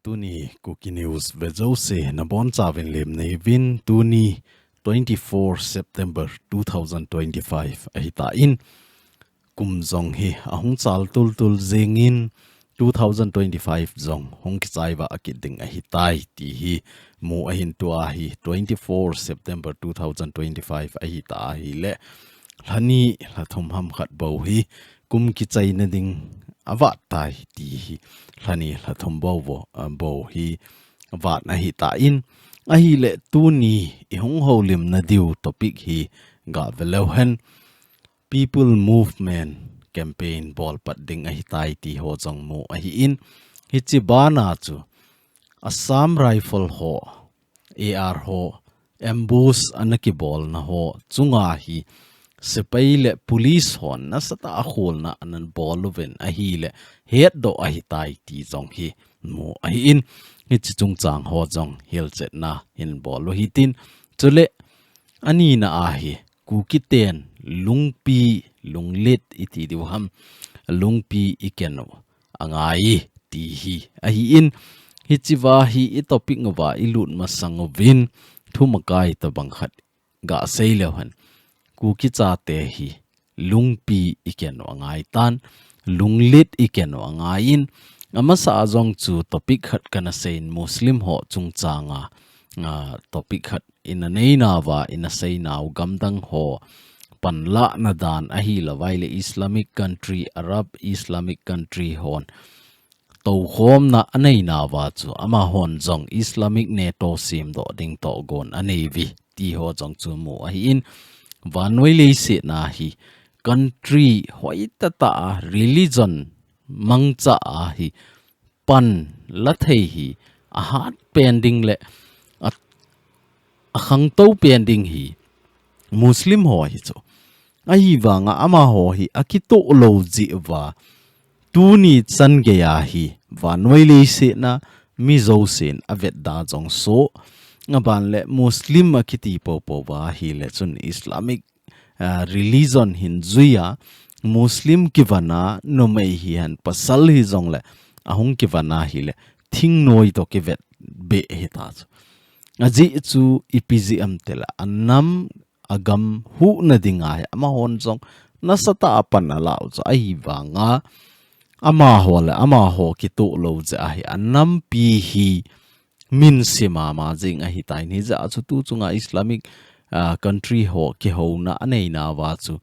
Tuni Kuki News Vezose Nabon Savin Lim Nevin Tuni 24 September 2025 AHITAI Kum Jong He Ahung Chal Tul Tul Zengin 2025 Jong Hong Kisaiva Akiding AHITAI Tihi Mu Ahin Tuahi 24 September 2025 AHITAI Le Lani Lathum Ham Khat Bohi Kum Kichai Nading Avat Tai Tihi Lani Lathum Bohi Avat AHITAI Ahi le tuni ihong holim na diu topic hi ga velohen people movement campaign ball pat ding AHITAI ti ho jong mu ahi in hichibana chu Assam rifle ho AR ho ambush anaki ball na ho chunga hi sepai le police hon na sata khol na anan ball ven ahi le het do AHITAI ti jong hi mu ahi in Hichi chung chang ho jong hil chet na hin bolo hitin chule ani na ahi Kuki ten lungpi lunglit iti diwaham lungpi ikeno angai ti hi ahi in hichi wahi I topic ngawa ilut masangovin thumakai tabang khat ga seilewan Kuki CHATE hi lungpi ikeno angai tan lunglit ikeno angain Amasa azong chu topic khat kana sein Muslim ho chung changa topic khat ina neina wa ina seina gamdang ho panla na dan ahi lawaile Islamic country Arab Islamic country hon to khom na aneina wa chu ama hon jong Islamic Nato sim do ding to gon anevi ti ho jong chu mu ahi in vanwile se na hi country hoita ta religion mangcha ahi pan lathei hi ahat pending le akhang to pending hi Muslim ho hi cho ai wanga ama ho hi akito lo ji wa tuni chan ge ya hi vanwile se na mizo sen avet da jong so ngaban le Muslim akiti po wa hi le chun Islamic religion hin zuya Muslim kivana no mai hi han pasal hi jong le ahung kivana hi le thing noi to kivet be heta aji chu ipgm tela annam agam hu na dinga ama hon jong nasata apan ala cho ai wanga ama ho ki to lo ja hi annam pi hi min sima ma jing AHITAI ni ja chu tu chunga Islamic country ho ki ho na anei na wa chu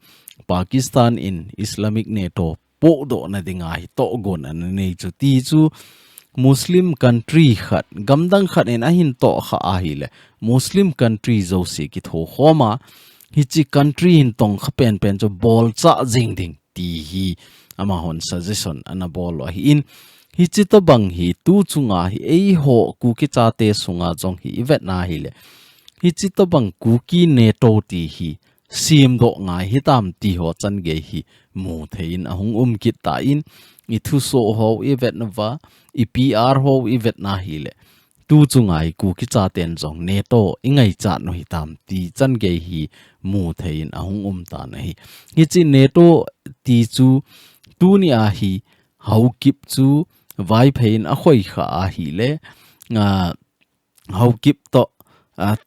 Pakistan in Islamic Nato po do na dingai to gon an nei chu ti chu Muslim country khat gamdang khat en ahin to kha ahile Muslim country zo se ki tho khoma hichi country in tong kha pen chu bol cha jing ding ti hi ama hon suggestion ana bol hi in hichi to bang hi tu chunga hi ei ho Kuki CHATE sunga jong hi event na hi le hichi to bang Kuki Nato ti hi sim do ngai hitam ti ho chan ge hi mu thein ahung kit ta in I thu so ho event nawa IPR ho event na hi le tu chungai Kuki CHATE jong Nato ingai cha no hitam ti chan ge hi mu thein ahung ta na hi hichi Nato ti chu tu ni a hi hau kip chu vai phein a khoi kha a hi le hau kip to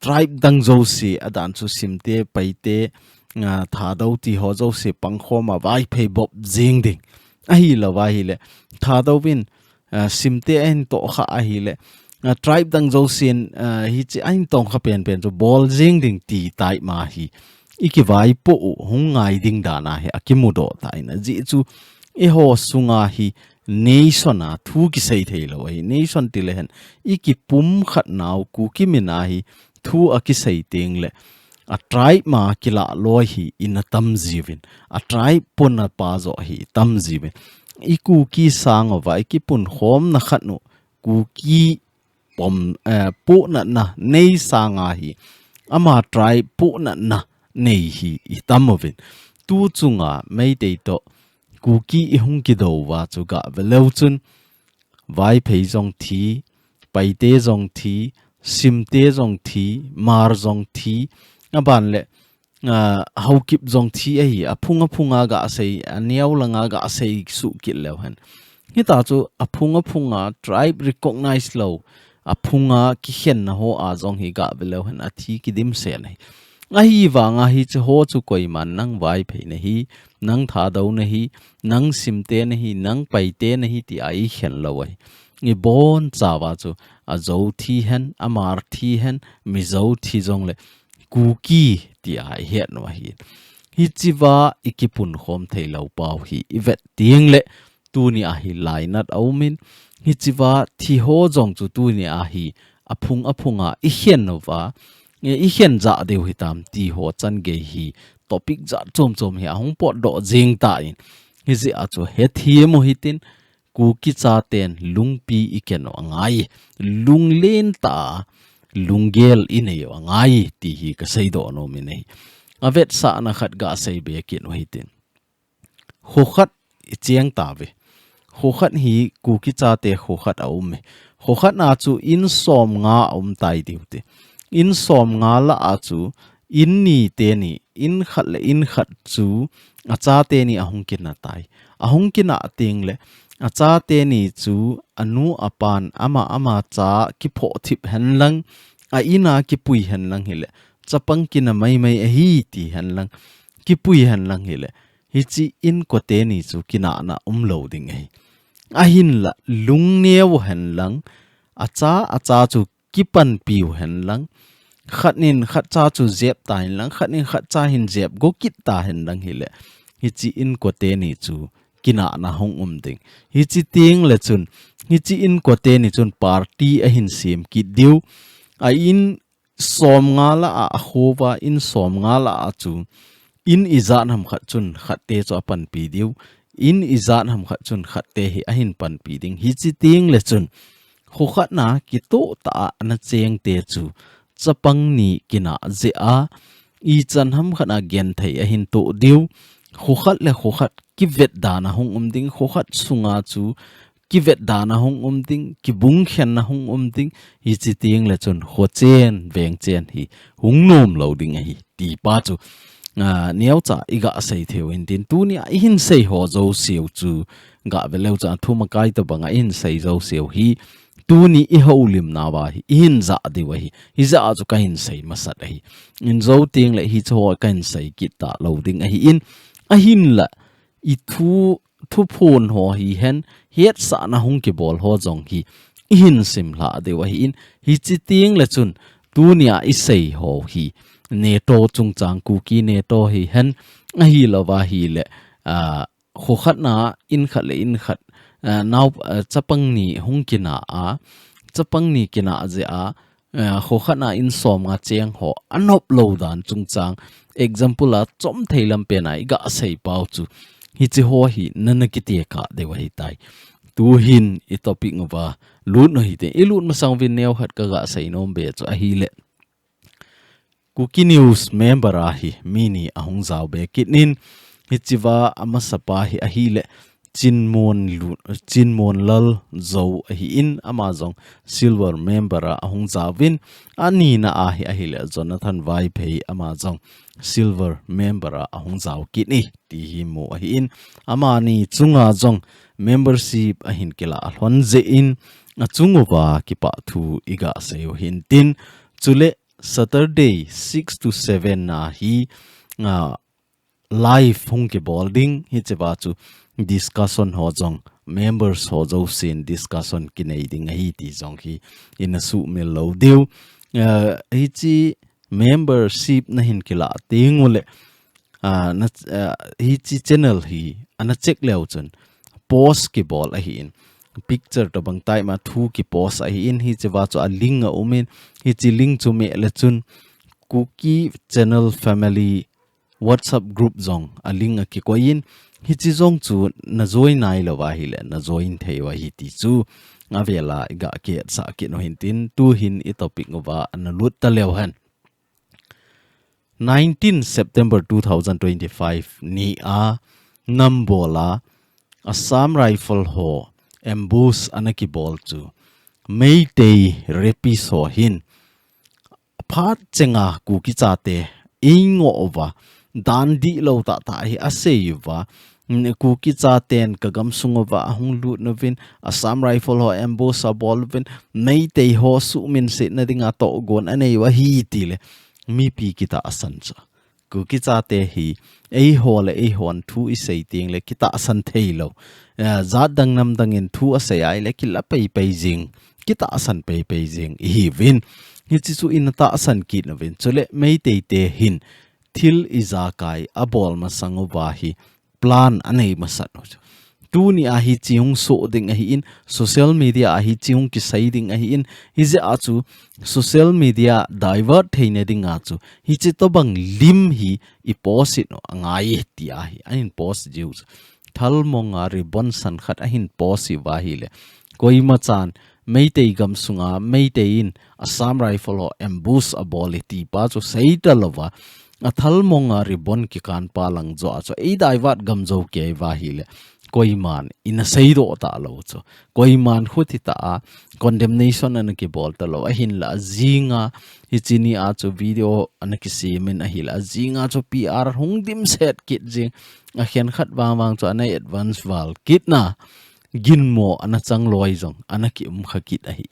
tribe dang zo si adan chu simte paite tha do ti ho zo si pangkho ma vai phei bob jing ding ahi la wa hi le tha do win simte en to kha ahi le tribe dang zo sin hi chi ain tong kha pen chu bol jing ding ti tai ma hi iki vai po hung ngai ding da na he akimudo tai na ji chu e ho sunga hi nation a thu ki sei thei lo hi nation ti le hen iki pum khat naw Kuki mina hi thu a ki sei teng le a tribe ma kila loi hi in a tam jivin a tribe pun a pa zo hi tam jivin I Kuki sang wa ki pun khom na khat no Kuki pom pu na nei sanga hi ama tribe pu na nei hi I tamovin tu chunga mai dei to Kuki ihung ki do wa chu ga velo chun vai phei jong thi paite jong thi simte jong thi mar jong thi aban le haukip jong thi ai aphunga ga sei aniaw langa ga sei su ki lew han hita chu aphunga tribe recognize lo aphunga ki hen na ho a jong hi ga belo han athi ki dim se nei a hi wanga hi chu ho chu koi man nang vai phei na hi nang tha do na hi nang simte na hi nang paite na hi ti ai hen lo ai ngi bon chawa chu a zo thi hen amar thi hen mi zo thi jong le Kuki ti ai het no hi hi chiwa ikipun khom thei lo pau hi ivet tieng le tu ni a hi lainat aumin hi chiwa thi ho jong chu tu ni a hi aphunga i hian nova nge i hian za deu hitam ti ho chan ge hi topic za chom hi hong pot do jing ta in hi ji a chu he thi mo hitin Kuki cha ten lungpi ikeno ngai lunglen ta lungel ineyo ngai ti hi ka sei do no mi nei avet sa na khat ga sei be kin ho hitin ho khat chiang ta ve ho khat hi Kuki cha te ho khat au me ho khat na chu in som nga tai diute in som nga la a chu in ni te ni in khat chu a cha te ni ahung kin na tai ahung kin na ting le a cha te ni chu anu apan ama cha ki pho thip han lang a ina ki pui han lang hile chapang kin na mai a hi ti han lang ki pui han lang hile hi chi in ko te ni chu kina na loading ai a hin la lung neu han lang a cha chu ki pan piu han lang khanin khat cha chu zep tai lang khanin khat cha hin zep go kit ta han lang hile hi chi in ko te ni chu kina na hong ding hi chi ting le chun hi chi in ko te ni chun party a hin sim ki diu a in som nga la a khowa in som nga la a chu in izan ham khat chun khat te cho pan pi diu in izan ham khat chun khat te hi a hin pan pi ding hi chi ting le chun kho khat na ki to ta na cheng te chu chapang ni kina je a i chan ham khana gen thei a hin to diu kho khat ki vet dana hong ding kho khat sunga chu ki vet dana hong ding ki bung khen na hong ding hi chi ting le chun ho chen veng chen hi hung nom lo ding hi ti pa chu niau cha iga sei theu in tin tu ni a hin sei ho zo siu chu ga veleu cha thuma kai to banga in sei zo siu hi tu ni I ho lim na wa hi in za di wa hi za chu ka hin sei masat hi in zo ting le hi cho kan sei ki ta lo ding hi in a hin la I thu phun ho hi hen hiet sa na hung ki bol ho jong hi in sim la de wa hi in hi chi ting le chun tu nia I sei ho hi Nato chung chang Kuki Nato hi hen a hi lo wa hi le kho khat na in khat now chapang ni hung kina a chapang ni kina je a kho khat na in som nga cheng ho anop lo dan chung chang example a chom theilam pe na ga sei pau chu hi chi ho hi nana ki te ka de wa hi tai tu hin I topic ngwa lut no hi te I lut ma sang vin neu khat ka ga sei nom be chu a hi le Kuki news member a hi mini ahung zaw be kitnin hi chiwa ama sapa hi a hi le chinmon lal zo hi in amazon silver member a ahung zawin ani na a hi le Jonathan vai phei amazon silver member a ahung zaw kitni ti hi mo hi in amani chunga jong membership a hin kila alhon je in a chunguwa ki pa thu iga seo hin tin chule Saturday 6 to 7 na hi live hung ke bolding hi chewa chu discussion ho jong members ho jo sin discussion kinai ding hi ti jong hi in a su mil lo deu hi chi membership na hin kila tingule na hi chi channel hi ana check leo chun post ki bol a hi in picture to bang tai ma thu ki post a hi in hi chewa chu a link a umin hi chi link chu me le chun Kuki channel family WhatsApp group zong a link a ki ko in hi chi zong chu na join nai lo wa hi le na join thei wa hi ti chu nga vela ga ke sa ki no hin tin tu hin I topic ngwa an lut ta lew han 19 September 2025 ni a nambola Assam rifle ho ambush anaki bol chu meitei repi so hin phat chenga Kuki CHATE ingo over dan di lo ta hi ase yuwa Kuki CHATE kagam sungova hung lut novin Assam rifle ho ambush bolvin meitei ho su min se na dinga to gon anei wa hi tile mi pi kita asancha Kuki CHATE hi ei ho le ei hon thu isei ting le kita asan theilo za dang nam dangin thu asai ai le kila pei jing kita asan pei jing hi win hi chi su in ta asan ki na win chole meitei te hin thil izakai abol ma sangowa hi plan anei masat no tu ni a hi chiung so ding a hi in social media a hi chiung ki sai ding a hi in hi je a chu social media divert theine ding a chu hi chi to bang lim hi I post no angai ti a hi ain post jius thal monga ribon san khat a hin post hi wa hi le koi ma chan meitei gam sunga meitei in Assam rifle o ambush ability pa chu sei ta lova a thal monga ribon ki kan palang zo a chu ei divert gam zo ke wa hi le koiman in a seido ta lo cho koiman khuti ta condemnation an ki bol ta lo a hin la zinga hichini a cho video an ki simen a hila zinga cho PR hungdim set kit jing a khen khat wang cho anai advance wal kit na gin mo an chang loi jong an ki khakit a hi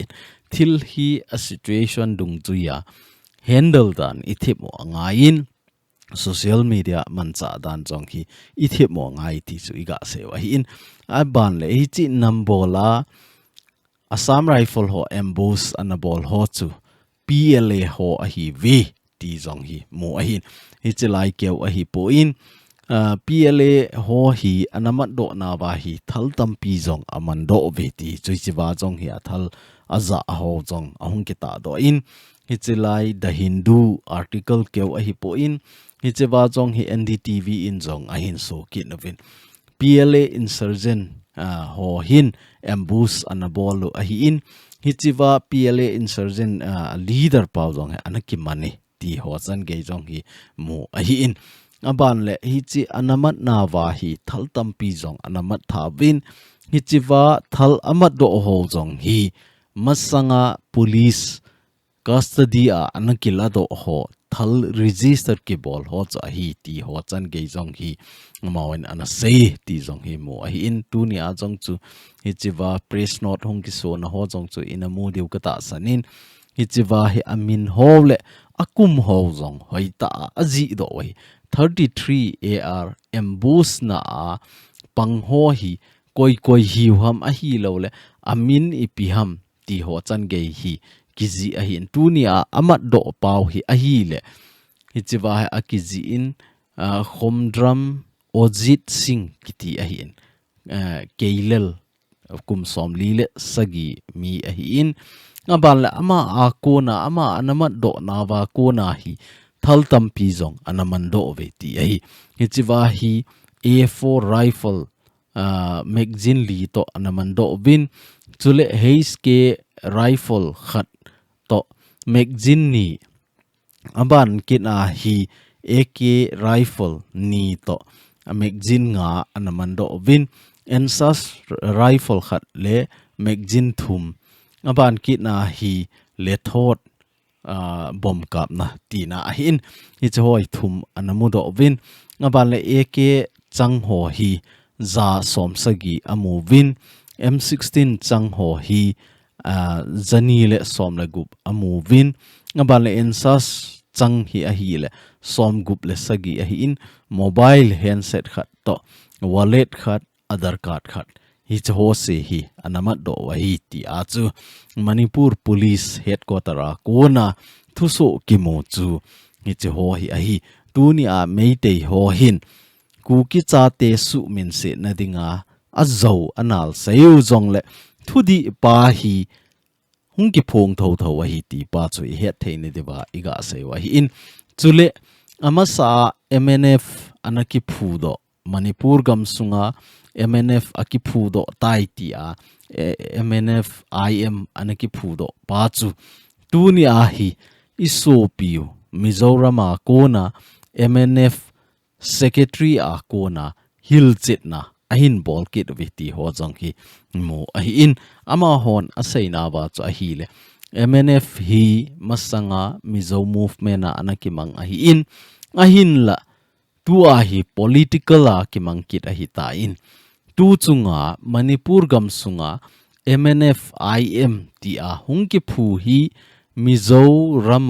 thil hi a situation dung chuya handle dan ithip mo angain social media mancha dan jong hi ithip mo ngai ti chu iga sewa hi in aban le hi chi nambola Assam rifle ho ambush anabol ho chu PLA ho a hi v ti jong hi mo a hin hi chi lai keu a hi po in PLA ho hi anamat do na ba hi thal tam pi jong aman do ve ti chui chi ba jong hi athal aza ho jong ahung ki ta do in hi chi lai the Hindu article keu a hi po in hi chewa jong hi NDTV in jong a hin so ki novin PLA insurgent ho hin ambush anabolu a hi in hi chewa PLA insurgent leader pau jong he anaki mani ti ho chan ge jong hi mu a hi in aban le hi chi anamat na wa hi thal tam pi jong anamat tha win hi chewa thal amat do ho jong hi masanga police custody a anakila do ho thal register ki bol ho cha hi ti ho chan ge jong hi mawen ana sei ti jong hi mo hi in tu ni a jong chu hi chiwa press note hong ki so na ho jong chu in a mu diu ka ta sanin hi chiwa hi amin ho le akum ho jong hoi ta aji do wai 33 AR ambush na pang ho hi koi hi ham a hi lo le amin ipi ham ti ho chan ge hi kizi a hin tunia amat do pau hi a hi le hi chiwa a kizi in khomdram ojit singh kiti a hin keilel kum som lile sagi mi a hi in abal ama a kona ama anamat do na wa kona hi thal tam pi jong anaman do ve ti a hi chiwa hi A4 rifle magazine li to anaman do bin chule HK rifle khat to magazine ni aban kina hi AK rifle ni to magazine nga anamando win ensas rifle khat le magazine thum aban kina hi le thot bom kap na tina hin hi choi thum anamudo win aban le AK chang ho hi za somsagi amu win M16 chang ho hi zani le som le gup amu win ngabal le ensas chang hi a hi le som gup le sagi a hi in mobile handset khat to wallet khat aadhar card khat hi cho se hi anamat do wa hi ti a chu Manipur police headquarter a kona thuso kimo chu hi cho hi a hi tu ni a meitei ho hin Kuki CHATE su min se na dinga azo anal sayu jong le thudi pa hi hungki phong tho tho wa hi ti pa chui het theine dewa iga se wa hi in chule amasa MNF anaki phudo Manipur gam sunga MNF aki phudo tai ti a MNF IM anaki phudo pa chu tu ni a hi iso piu Mizoram a kona MNF secretary a kona hil chitna ahin bol kit viti ho jong ki mo ahi in ama hon asaina ba chu ahi le MNF hi masanga Mizo movement na anaki mang ahi in ahin la tu a hi political a ki mangkit a hi ta in tu chunga Manipur gam sunga MNF IM ti a hung ki phu hi Mizoram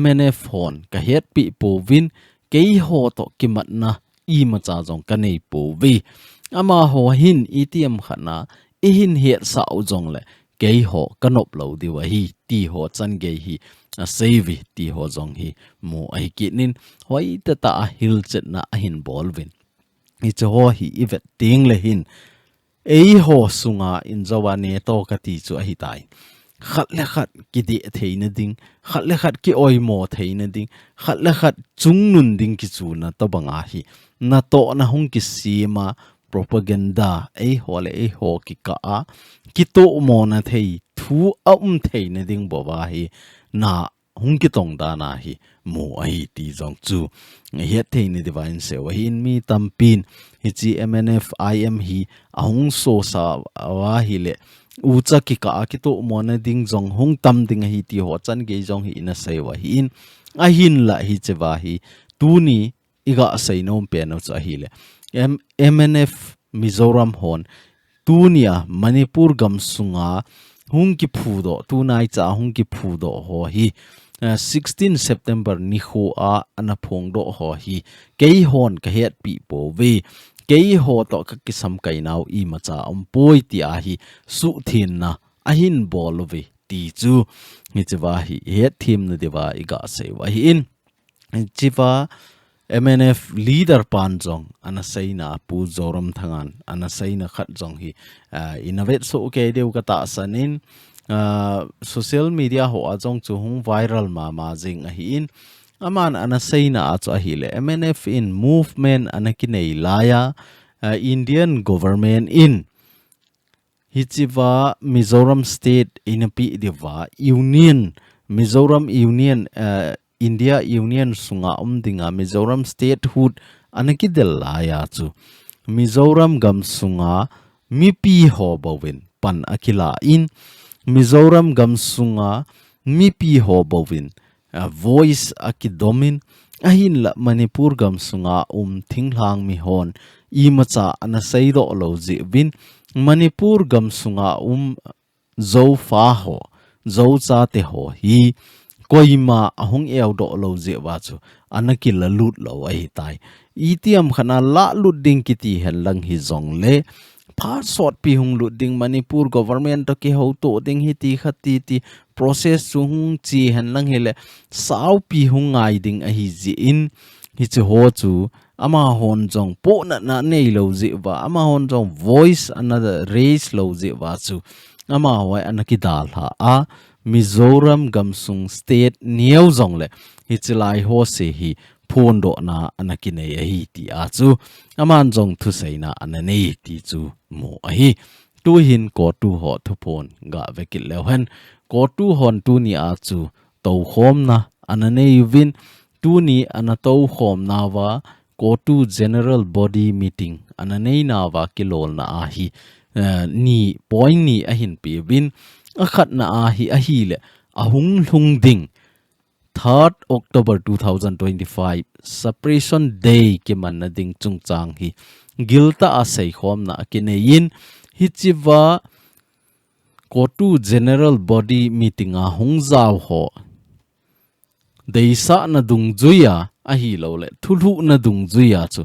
MNF hon ka het pi po vin kei ho to ki matna i ma cha jong ka nei po vi ama ho hin ATM khana i hin het sa jong le kei ho kanop lo di wa hi ti ho chan ge hi a save ti ho jong hi mo ai ki nin hoi ta ta hil chet na a hin bol vin i cho ho hi ivet ting le hin ei ho sunga in zawa Nato ka ti chu a hi tai khát lẽ khát cái địa thấy nó đinh khát lẽ khát cái oi mò thấy nó đinh khát lẽ khát chúng nun đinh cái chú na tao bằng ahi na to na hong cái gì mà propaganda ấy họ lẽ họ cái to mò na thấy thu thấy nó đinh bỏ vào hi na hong cái tông đa na hi mò ai tí dòng chú hiện thấy nó đi vào in sẹo hin mi tam pin hi chi MNF IM hi hong so sa wa hi lệ ucha ki ka ki to mona ding jong hong tam ding hi ti ho chan ge jong hi na sei wa hi in a hin la hi chewa hi tu ni iga sei nom pe no cha hi le MNF Mizoram hon tu nia Manipur gam sunga hung ki phu do tu nai cha hung ki phu do ho hi 16 September ni kho a ana phong do ho hi kei hon ka het pi po ve kei ho to ka kisam kai nau I ma cha poi ti a hi su thin na a hin bol ve ti chu ni chewa hi he thim na dewa iga se wa hi in chiwa MNF leader pan jong ana saina pu zoram thangan ana saina khat jong hi innovate so ke deu ka ta sanin social media ho ajong chu hung viral ma jing a hi in aman ana saina a chu hi le MNF in movement ana kinei laya Indian government in hichiwa Mizoram state in pi dewa union Mizoram union India union sunga dinga Mizoram Statehood ana ki del laya chu Mizoram gam sunga mi pi ho bowin pan akila in Mizoram gam sunga mi pi ho bowin voice akidomin ahin la Manipur gam sunga thinglang mi hon I macha ana seido lo ji win Manipur gam sunga zo fa ho zo cha te ho hi koima ahung eo do lo ji wa chu anaki la lut lo ai tai ATM khana la lut ding kiti hen lang hi zong le pha sot pi hung lut ding Manipur government to ki ho to ding hi ti khati ti process chu hung chi hen lang hele sau pi hung ngai ding a hi ji in hi chu ho chu ama hon jong po na nei lo ji wa ama hon jong voice another race lo ji wa chu ama hoi anaki dal ha a Mizoram gamsung state niau zong le hichilai ho se hi phone do na anaki nei hi ti a chu aman jong thu sei na ananei ti chu mo a hi tu hin ko tu ho thu phone ga vekil le han ko tu hon tu ni a chu to khom na ananei win tu ni ana to khom na wa ko tu general body meeting ananei na wa kilol na a hi ni point ni a hin pi win akhat na a hi le ahung lung ding 3rd October 2025 Separation Day ke man na ding chung chang hi gilta a sei khom na kinein hichiwa COTU general body meeting a hung zaw ho deisa na dung zuya a hi lo le thulu na dung zuya chu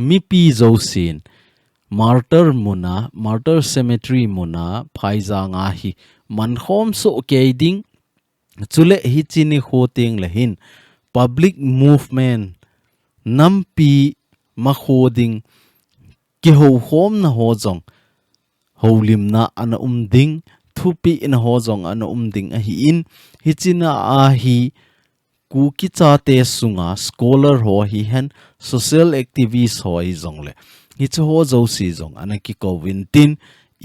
mi pi zo sin martyr cemetery muna phaiza nga hi man khom so ke ding chule hi chini khoting le hin public movement nampi ma khoding ki ho khom na ho jong holim na ana ding thupi in ho jong ana ding a hi in hi china a hi Kuki CHATE sunga scholar ho hi hen social activist ho hi jong le hi chu ho zo si jong anaki ko wintin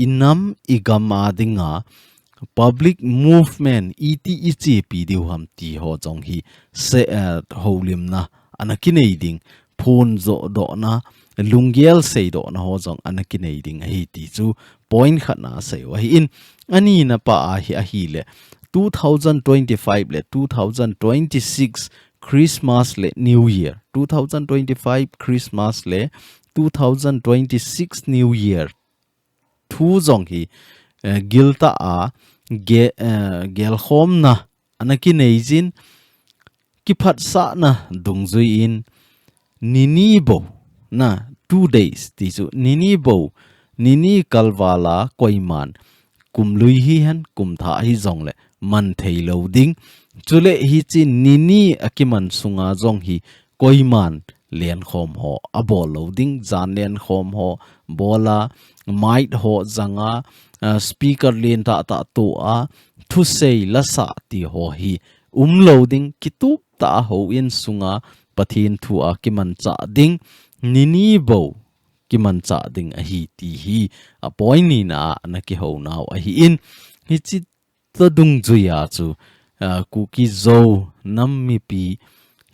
inam igama dinga public movement ichi pi diu ham ti ho jong hi se holim na anaki nei ding phone zo do na lungiel sei do na ho jong anaki nei ding hi ti chu point khana sei wa hi in ani na pa a hi le 2025 le 2026 Christmas le New Year 2025 Christmas le 2026 New Year thu zong hi gilta a gel khom na anaki neijin ki phat sa na dungzui in nini bo na 2 days ti chu nini bo nini kalwala koiman kum lui hi han kum tha hi zong le man thei lo ding chule hi chi nini akiman sunga zong hi koiman len khom ho abol lo ding zan len khom ho bola might ho zanga speaker len ta ta to a thu sei la sa ti ho hi loading kitup ta ho in sunga pathin thu a kiman cha ding nini bo kiman cha ding a hi ti hi a poini na na ki ho naw a hi in hi chi ta dung zuya chu Kuki zo nam mi pi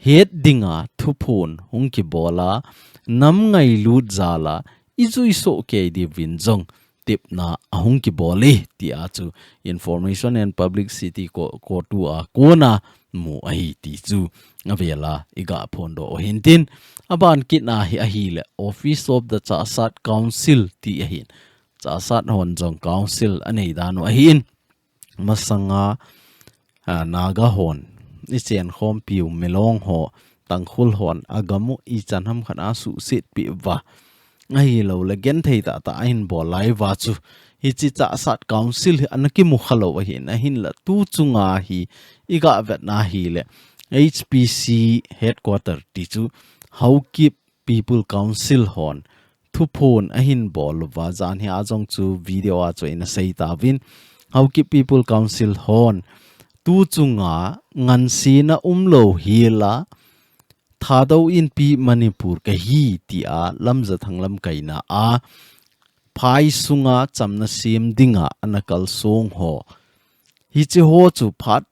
het dinga thu phun hung ki bola nam ngai lut zala izui so ke di win zong tip na ahung ki bole ti a chu information and publicity ko tu a kona mu a hi ti chu avela iga phondo o hintin aban kit na hi a hi le office of the CHATE council ti a hin CHATE hon jong council anei danu a hin masanga naga hon ichen khom piu melong ho tangkhul hon agamu I chanham khana su sit pi wa ngai lo la gen thei ta ta in bo lai wa chu hi chi CHATE council anaki mu khalo wa hi na hin la tu chunga hi iga vet na hi le HPC headquarter ti chu how keep people council hon thu phone a hin bol wa jan hi ajong chu video a chu in sei ta win how keep people council hon tu chunga ngan si na lo hila thado in pi Manipur ka hi ti a lamza thanglam kaina a phai sunga chamna sim dinga anakal song ho hi chi ho chu phat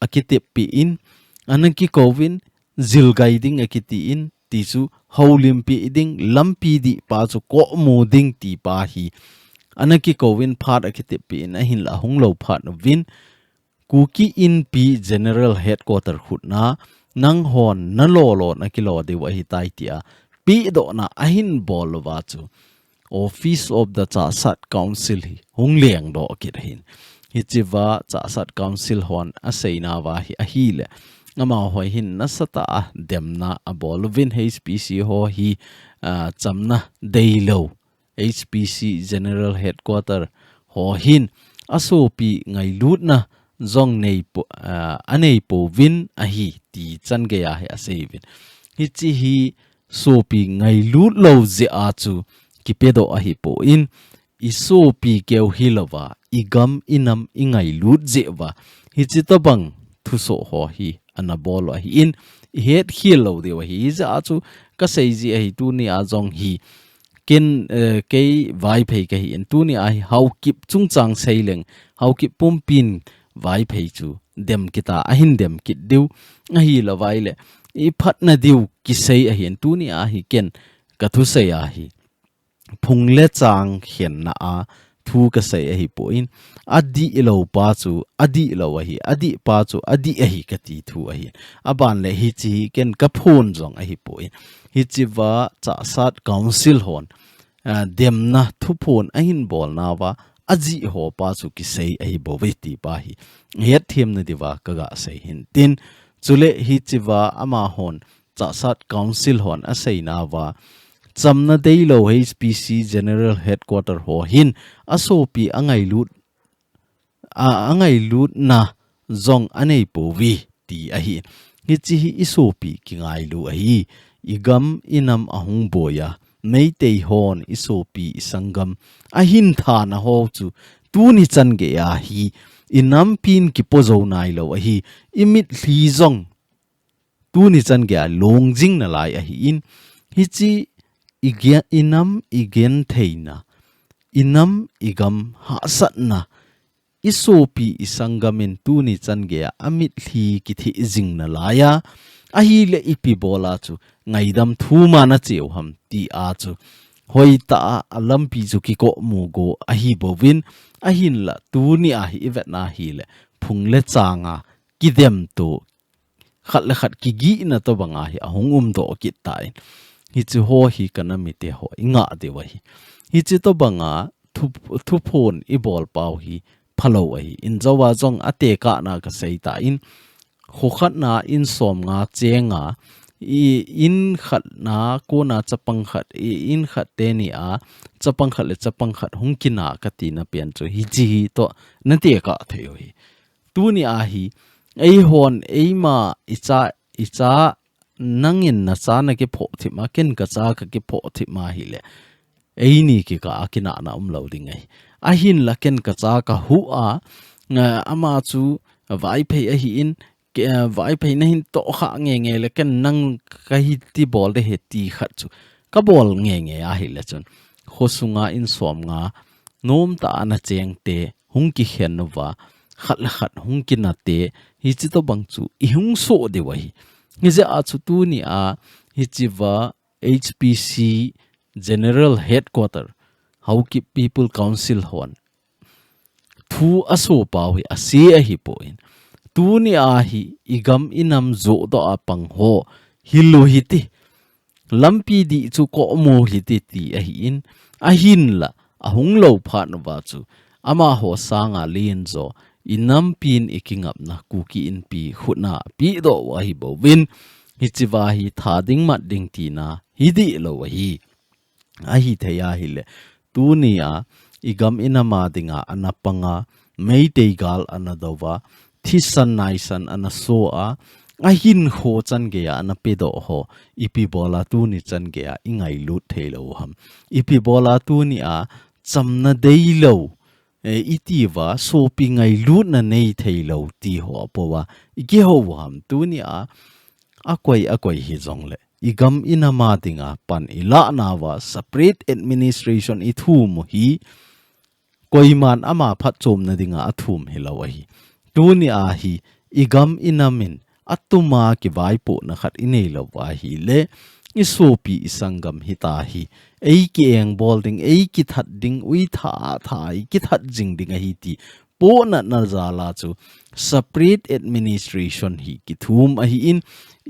akite pi in anaki kovin zil guiding akiti in ti chu holim pi ding lampi di pa chu ko mu ding ti pa hi anaki kovin phat akite pi in a hin la hung lo phat no win Kuki in pi general headquarter khutna nang hon na lo na kilo de wa hitai tia pi do na ahin bol wa chu office of the CHATE council hi hung leng do kit hin hi chiwa CHATE council hon a seina wa hi a hi le ngama hoi hin na sata demna a bol win HPC ho hi chamna deilo HPC general headquarter ho hin asopi ngai lut na zong nei po anei po win a hi ti chan ge ya a sevin hi chi hi sopi ngai lut lo ze a chu ki pedo a hi po in I sopi keu hilawa igam inam ingai lut ze wa hi chi to bang thu so ho hi anabol a hi in het hilo de wa hi za chu ka sei ji a hi tu ni a zong hi ken ke vai phei ka hi in tu ni a how kip chung chang seileng how kip pumpin vai phei chu dem kita ahin dem kit diu a hi la vai le I phat na diu ki sei a hian tu ni a hi ken ka thu sei a hi phung le chang hian na a thu ka sei a hi po in adi lo pa chu adi lo a hi adi pa chu adi a hi ka ti thu a hi aban le hi chi ken ka phun jong a hi po in hi chi wa CHATE council hon dem na thu phun a hin bol na wa aji ho pa chu ki sei ai bo ve ti pa hi het thiam na diwa ka ga sei hin tin chule hi chiwa ama hon CHATE council hon a sei na wa chamna deilo HPC general headquarter ho hin asopi angai lut na zong anei po vi ti a hi hi chi hi isopi ki ngai lu a hi igam inam ahung boya meitei hon isopi sangam ahin tha na ho chu tu ni chan ge ya hi inam pin ki pozo nai lo a hi imit hli zong tu ni chan ge long jing na lai a hi in hi chi igya inam igen theina inam igam ha sat na isopi isangamin tu ni chan ge amit hli ki thi jing na laya a hi le ipi bola chu ngaidam thu ma na cheu ham ti a chu hoi ta alampi chu ki ko mu go a hi bowin a hin la tu ni a hi vet na hi le phung le changa kidem to khat le khat ki gi na to banga hi ahung do ki tai hi chu ho hi kana mi te ho inga de wa hi chu to banga thu phone i bol pau hi phalo hi in zawa jong ate ka na ka sei ta in ho khat na in som nga chenga in khat na ko na chapang khat in khat te ni a chapang khat le chapang khat hung kina ka ti na pian chu hi ji to na te ka theu hi tu ni a hi ei hon ei ma icha nangin na cha na ke pho thi ma ken ka cha ka ke pho thi ma hi le ei ni ki ka akina na lo ding ai a hin la ken ka cha ka hu a ama chu vai phei a hi in vai phei na hin to kha nge le ken nang ka hi ti bol de he ti khat chu ka bol nge a hi le chon khosunga in som nga nom ta na cheng te hung ki hen no wa khat la khat hung ki na te hi chi to bang chu I hung so de wa hi nge je a chu tu ni a hi chi wa HPC General Headquarter how ki people council hon thu aso pau hi ase a hi po in tu ni a hi igam inam zo do a pang ho hilu hi ti lampi di chu ko mo hi ti ti a hi in a hin la a hung lo pha no wa chu ama ho sanga lin zo inam pin ikingap na kuki in pi khutna pi do wa hi bo win hi chi wa hi tha ding mat ding ti na hi di lo wa hi a hi theya hi le tu ni a igam inama dinga anapanga meitei gal anadowa thisan naisan anaso a hin ho chan ge ya na pe do ho ipi bola tu ni chan ge ya ingai lu thelo ham ipi bola tu ni a chamna dei lo iti wa so pi ngai lu na nei thelo ti ho powa ige ho ham tu ni a akoi hi jong le igam inama dinga pan ila na wa separate administration I thu mo hi koiman ama phat chom na dinga athum hilawa hi tu ni a hi igam inamin atuma ki vai po na khat inei lo wa hi le isopi isangam hita hi ei ki eng bolding ei ki that ding ui tha ki that jing ding hi ti po na zala chu separate administration hi ki thum a hi in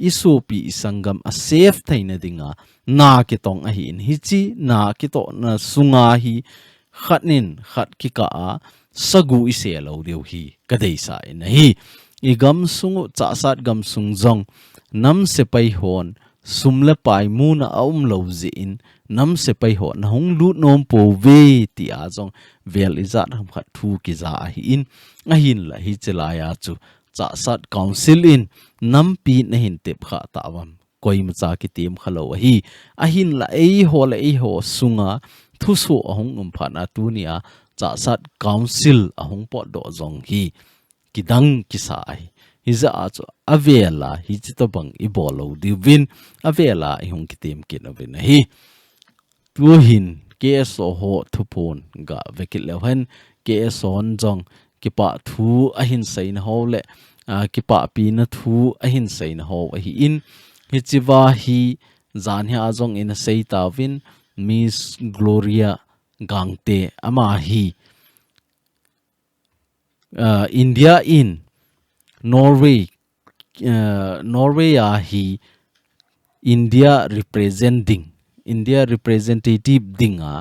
isopi isangam a safe thaina dinga na ki tong a hi in hi chi na ki to na sunga hi khatnin khat ki ka a sagu ise lo deu hi kadei sa in hi igam sungu cha sat gam sung jong nam se pai hon sumle pai mu na aum lo zi in nam se pai ho na hung lut nom po ve ti a jong vel izat ham khat thu ki za hi in a hin la hi chela ya chu cha sat council in nam pi na hin tep kha ta wam koi ma cha ki tim khalo hi a hin la ei ho sunga thu so ahung phana tu nia cha sat council ahung po do jong hi kidang kisai hiza acho avela hi chito bang I bolo di win avela I hung kitim kin ovin hi tu hin ke so ho thupon ga vekil lewen ke son jong ki pa thu a hin sein ho le ki pa pi na thu a hin sein ho hi in hi chiwa hi zan ha jong in sei ta win Miss Gloria gangte ama hi India in Norway hi India representative dinga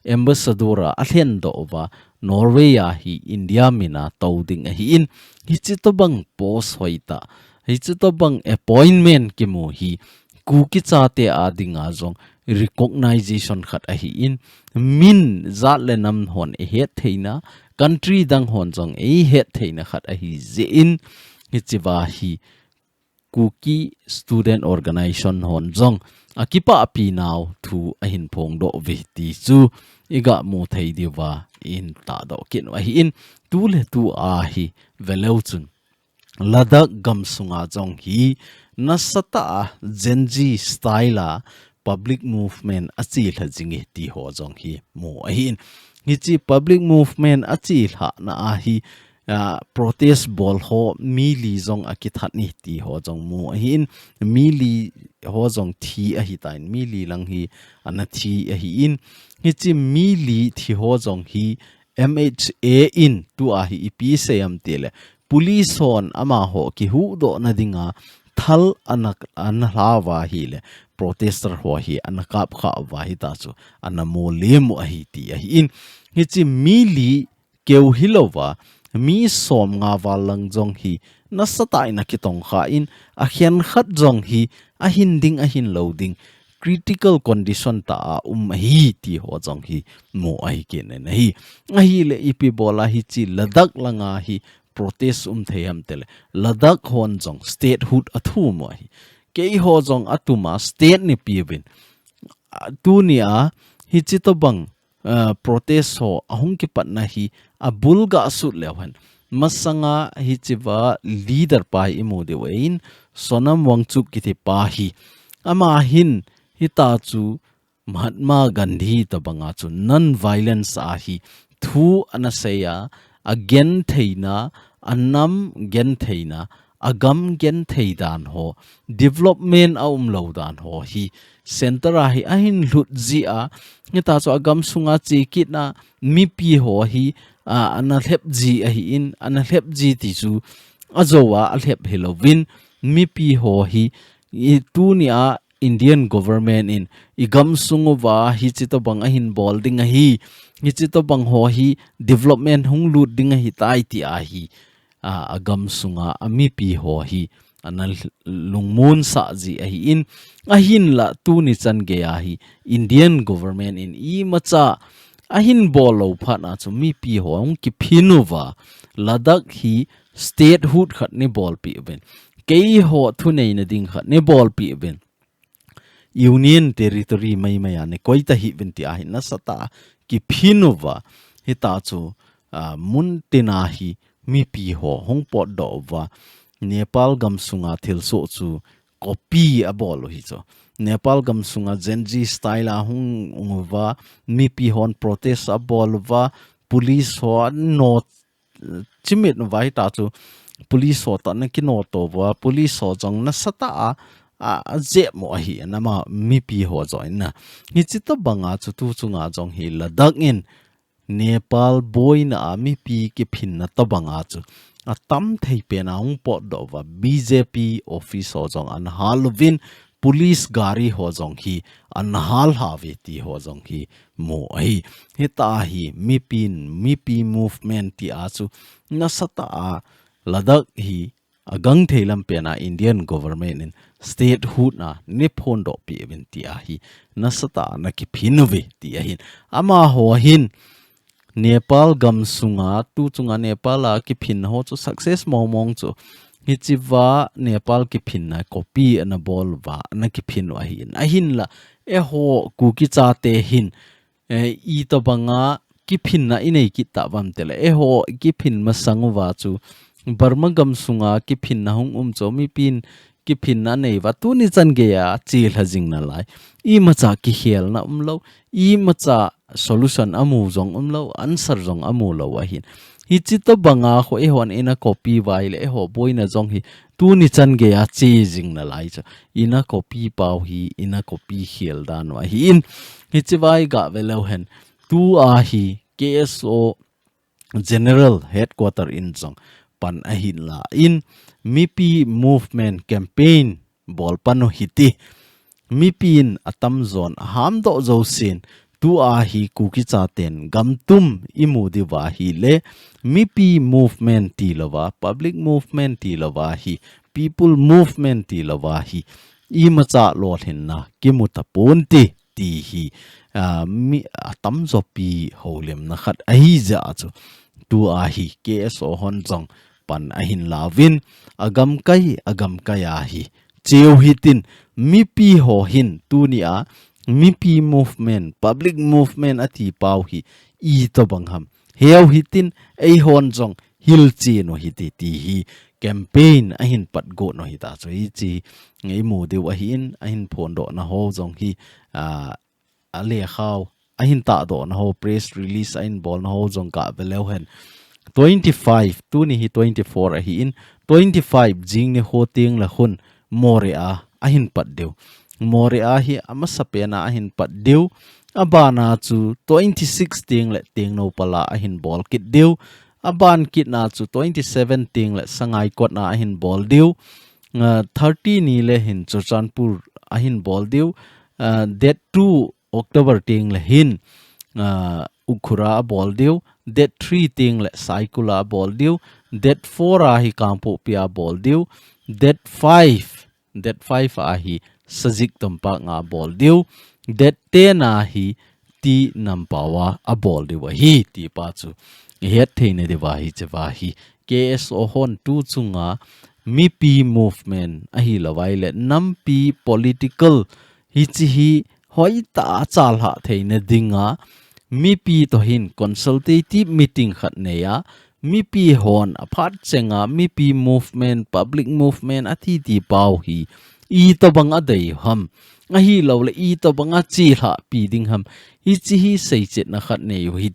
ambassador athen do wa Norway hi India mina to ding hi in hi chitobang post hoita hi chitobang appointment ki mo hi Kuki CHATE adinga jong recognition khat a hi in min zat le nam hon e het theina country dang hon jong e het theina khat a hi ze in hi chiwa hi Kuki student organization hon jong akipa api now thu a hin phong do ve ti chu iga mo thei diwa in ta do kin wa hi in tu le tu a hi veleu chun Ladakh gam sunga jong hi nasata genji style public movement achi la jingi ti ho jong hi mo hin hi chi public movement achi la na a hi protest ball ho mi li jong akithat ni ti ho jong mo hin mi li ho jong thi a hi tain mi li lang hi ana thi a hi in hi chi mi li thi ho jong hi MHA in tu a hi pi se am tele police hon ama ho ki hu do na dinga thal hlawa hi le protester ho hi anakap kha wa hi ta chu anamo lemu a hi ti a hi in hi chi mili keu hilowa mi som nga walang jong hi na satai na kitong kha in a hian khat jong hi a hin ding a hin loading critical condition ta hi ti ho jong hi mo ai ke ne hi a hi le ipi bola hi chi Ladakh langa hi protest theyam tele Ladakh hon jong statehood athu mo hi ke ho jong atuma state ni piwin tu ni a hi chi to bang protest ho ahung ki patna hi abulga su lewan masanga hi chiwa leader pa imu de wein sonam wangchuk ki thi pa hi ama hin hita chu Mahatma Gandhi to banga chu non violence a hi thu anasaya again theina anam gen theina agam gen theidan ho development lo dan ho hi center a hi ahin lut ji a hita chu agam sunga chi kit na mi pi ho hi ana lep ji a hi in ana lep ji ti chu azowa a lep helovin mi pi ho hi tu ni a Indian government in igam sunguwa hi chito bang ahin bolding a hi chito bang ho hi development hung lut ding a hi tai ti a hi agam sunga ami pi ho hi anal lungmun sa ji a hi in ahin la tu ni chan ge a hi Indian government in I macha ahin bolo phana chu mi pi ho hung ki phinuwa Ladakh hi statehood khat ni bol pi ben kei ho thu nei na ding khat ni bol pi ben union territory mai maya ne koita hi venti a na sata ki phinuwa hita chu mun tina hi mi pi ho hong pot do wa Nepal gam sunga thil so chu copy a bol hi cho Nepal gam sunga genji style a hung wa mi pi hon protest a bol wa police ho no chimit vai ta chu police ho ta na ki no to wa police ho jong na sata a je mo hi nama mi pi ho join na ni chito banga chu tu chunga jong hi Ladakh in Nepal boy na mi pi ki phin na to banga chu a tam thei pe na ung po do wa BJP office ho jong an halvin police gari ho jong hi an hal ha ve ti ho jong hi mo hi heta hi mi pi movement ti a chu na sata a Ladakh hi agang theilam pe na Indian government in statehood na niphon do pi event ti a hi nasata na ki phinove ti a hin ama ho hin Nepal gam sunga tu chunga Nepal a ki phin ho chu success momong chu hi chiwa Nepal ki phin na copy ana bol wa na ki phin a hin la e ho Kuki CHATE hin I to banga ki phin na inei ki ta wam tele e ho ki phin ma sangwa chu Burma gam sunga ki phin na hung chomi pin ki phin na nei wa tu ni chan ge ya chil hajing na lai I macha ki hel na lo I macha solution amu jong lo answer jong amu lo wa hin hi chi to banga kho e hon ina copy vai le ho boina jong hi tu ni chan ge ya chi jing na lai cha ina copy pau hi ina copy hel dan wa hi in hi chi vai ga velo hen tu a hi KSO general headquarter in jong pan ahin la in mipi movement campaign bol pano hiti mipin atam zone ham do zo sin tu a hi Kuki CHATEN gamtum imudi wa hi le mipi movement ti lawa public movement ti lawa hi people movement ti lawa hi I macha lo hin na kimuta ponti ti hi mi atam zo pi holem na khat ai ja chu tu a hi KSO hon jong pan ahin lawin agam kai a hi cheu hitin mipi ho hin tunia mipi movement public movement ati pau hi I to bangham heu hitin ei hon jong hil chi no hiti ti hi campaign ahin pat go no hita so hi chi ngei mu de wa hin ahin phon do na ho jong hi ale khaw ahin ta do na ho press release ahin bol na ho jong ka beleu hen 25 tu ni hi 24 a hi in 25 jing ni hoting la hun more a hin pat deu more a hi ama sapena a hin pat deu abana chu 26 ting le ting no pala a hin bol kit deu aban kit na chu 27 ting le sangai kot na a hin bol deu 30 ni le hin Churchanpur ahin bol deu date 2 October ting le hin Ukhura bol deu date 3 ting le Saikula bol deu date 4 a hi Kampo Pia bol deu date 5 a hi Sajik Tampa nga bol deu date 10 a hi ti Nampawa a bol deu hi ti pa chu het theine de wa hi chewa hi KSO hon tu chunga MIPI movement ahi lawai le nampi political hi chi hi hoi ta chal ha theine dinga MIPI to hin consultative meeting khat ne ya MIPI hon aphat chenga MIPI movement public movement athi ti pau hi I to bang adai ham ahi lo le I to bang a chi ha pi ding ham hi chi hi sei chet na khat ne hi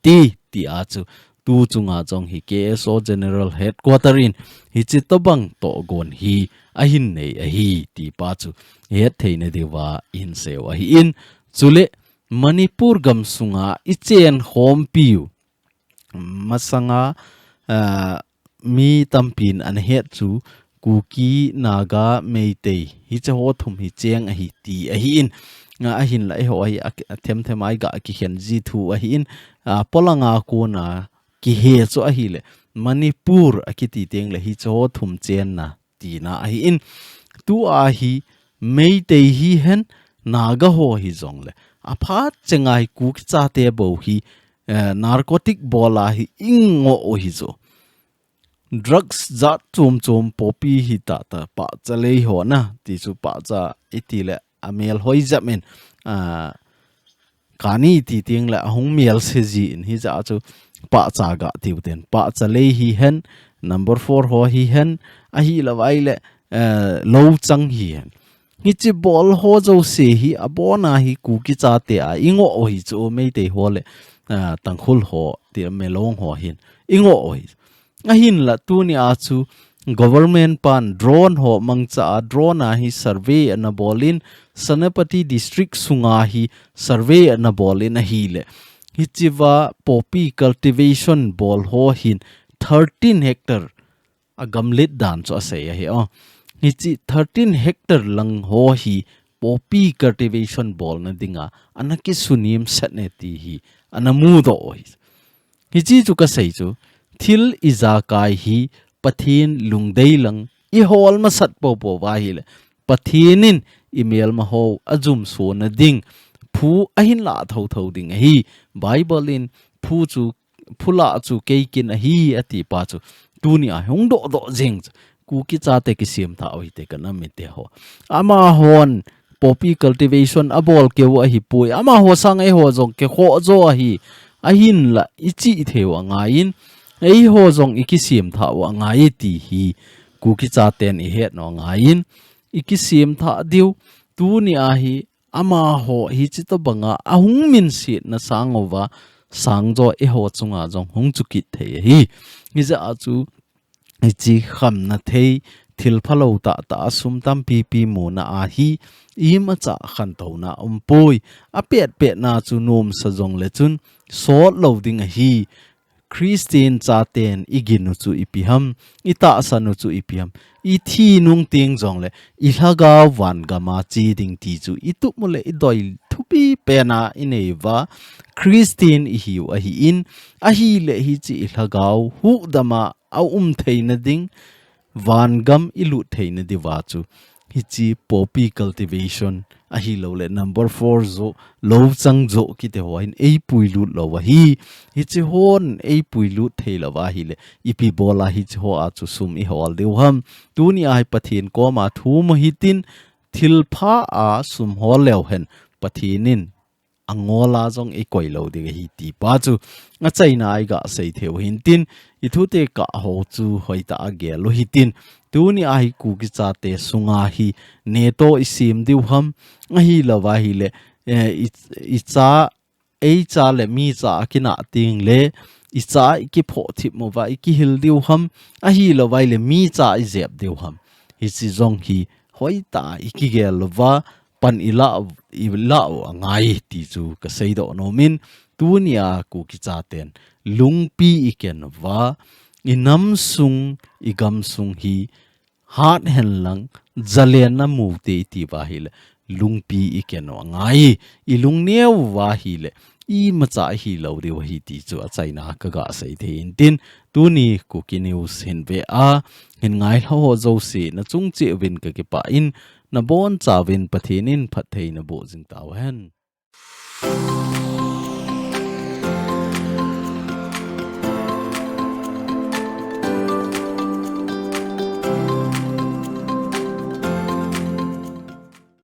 ti a chu tu chunga chong hi KSO General Headquarter in hi chi to bang to gon hi ahin nei a hi ti pa chu het theine dewa in sewa hi in chule Manipur gam sunga ichen hom piu masanga mi tampin an het chu Kuki Naga Meitei hi che ho thum hi cheng a hi ti a hi in nga a hin lai ho hi them ai ga ki hian ji thu a hi in polanga ko na ki he cho a hi le Manipur a ki ti teng le hi cho thum chen na ti na a hi in tu a hi Meitei hi hen Naga ho hi zong le aphat chengai ku cha te bo hi narcotic bola hi ingo o hi zo drugs za chum popi hi ta pa chale ho na ti chu pa cha itile amel hoi jamin kani ti ting la hong mel se ji in hi za chu pa cha ga tiu ten pa chale hi hen number 4 ho hi hen a hi lawai le lo chang hi hen hi chi bol ho zo se hi abona hi ku ki cha te a ingo o hi chu me te ho le tangkhul ho ti melong ho hin ingo o hi ahin la tu ni a chu government pan drone ho mangcha drone a hi survey na bolin Sanapati district sunga hi survey na bolin a hi le hi chiwa poppy cultivation bol ho hin 13 hectare agamlit dan cho se hi hi chi 13 hectare lang ho hi poppy cultivation bol na dinga anaki sunim satne ti hi anamu do hi chi chu ka sei chu thil iza kai hi pathin lungdei lang I hol ma sat po wa hi le pathinin email ma ho azum so na ding phu ahin la tho ding hi bible in phu chu phula chu ke kin hi ati pa chu tu ni a hong do jing ku ki cha te ki sim tha oi te kana mi te ho ama hon poppy cultivation abol ke wa hi pui ama ho sang e ho jong ke ho zo hi ahin la ichi thewa ngain ei ho zong ikisim tha wa ngai ti hi ku ki cha ten I het no ngain ikisim tha diu tu ni a hi ama ho hi chi to banga ahung min si na sangowa sangjo e ho chunga jong hung chuki the hi ni za chu chi kham na thei thil phalo ta sum tam pi mu na a hi ima cha khan to na poi a pet na chu nom sa jong le chun so loading a hi Christian chaten iginu chu ipiham ita sanu chu ipiham I thi nung ting jong le I hlaga wan gama chi ding ti chu itu mole I doi thupi pena ineva Christian I hiu a hi in a hi le hi chi hlagau hu dama au theina ding wan gam ilu theina diwa chu hi chi poppy cultivation a hi lo le number 4 zo lo chang zo ki te hoin ei puilu lo wa hi chi hon ei puilu theila wa hi le ipi bola hi chi ho a chu sum I hol deu ham tu ni ai pathin ko ma thu mo hitin thil pha a sum hol leu hen pathinin angola jong e koi lo de hi ti pa chu nga chaina ai ga sei theu hin tin I thu te ka ho chu hoi ta ge lo hitin tu ni ai ku ki cha te sunga hi Nato isim diu ham a hi lawa hi le I cha le mi cha kina ting le I cha ki pho thip mo wa ki hil diu ham a hi lawa le mi cha I zep diu ham hi si zong hi hoi ta ki ge lawa pan ila ngai ti chu ka sei do no min tu ni a ku ki cha ten lungpi I ken wa inam sung igam sung hi heart hen lang zalian na mu te ti wa hi le lung pi ikeno ngai I lung neu wa hi le I macha hi lo ri wa hi ti chu a chaina ka ga sai the in tin tu ni Kuki news hin ve a hin ngai ho zo se na chung che win ka ke pa in na bon cha win pathin in phat thei na bo jing taw hen